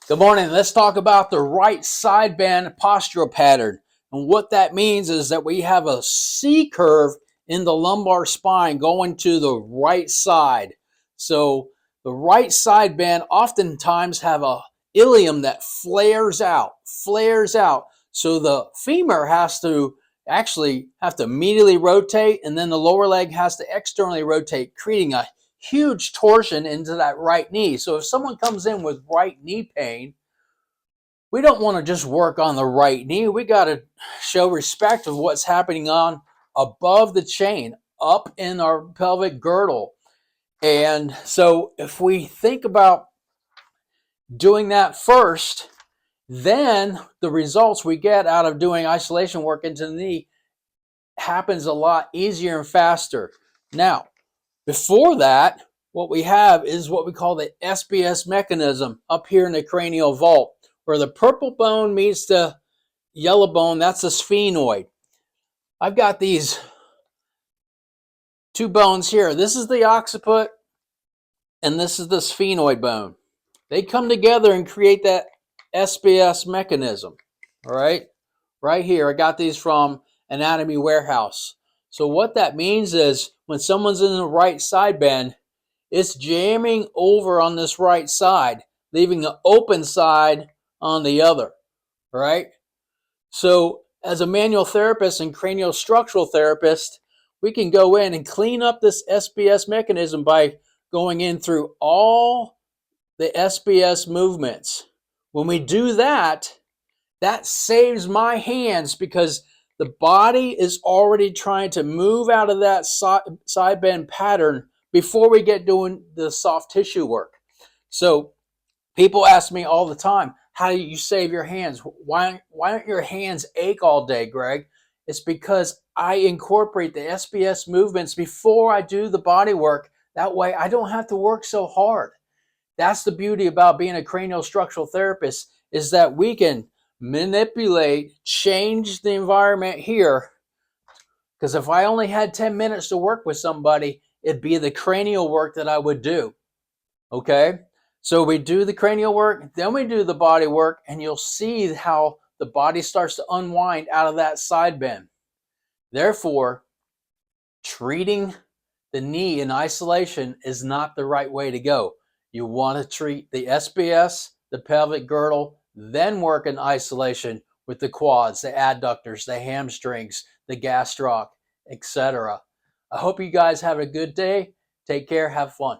Good morning. Let's talk about the right side bend postural pattern. And what that means is that we have a C curve in the lumbar spine going to the right side. So the right side bend oftentimes have a illium that flares out. So the femur has to medially rotate, and then the lower leg has to externally rotate, creating a huge torsion into that right knee. So if someone comes in with right knee pain, we don't want to just work on the right knee. We got to show respect of what's happening on above the chain, up in our pelvic girdle. And so if we think about doing that first, then the results we get out of doing isolation work into the knee happens a lot easier and faster. Now, before that, what we have is what we call the SBS mechanism up here in the cranial vault, where the purple bone meets the yellow bone. That's the sphenoid. I've got these two bones here. This is the occiput, and this is the sphenoid bone. They come together and create that SBS mechanism. All right here. I got these from Anatomy Warehouse. So what that means is when someone's in the right side bend, it's jamming over on this right side, leaving an open side on the other, right? So as a manual therapist and cranial structural therapist, we can go in and clean up this SBS mechanism by going in through all the SBS movements. When we do that, that saves my hands because the body is already trying to move out of that side bend pattern before we get doing the soft tissue work. So people ask me all the time, how do you save your hands? Why don't your hands ache all day, Greg? It's because I incorporate the SBS movements before I do the body work. That way I don't have to work so hard. That's the beauty about being a cranial structural therapist, is that we can manipulate, change the environment here. Because if I only had 10 minutes to work with somebody, it'd be the cranial work that I would do. Okay? So we do the cranial work, then we do the body work, and you'll see how the body starts to unwind out of that side bend. Therefore, treating the knee in isolation is not the right way to go. You want to treat the SBS, the pelvic girdle, then work in isolation with the quads, the adductors, the hamstrings, the gastroc, etc. I hope you guys have a good day. Take care. Have fun.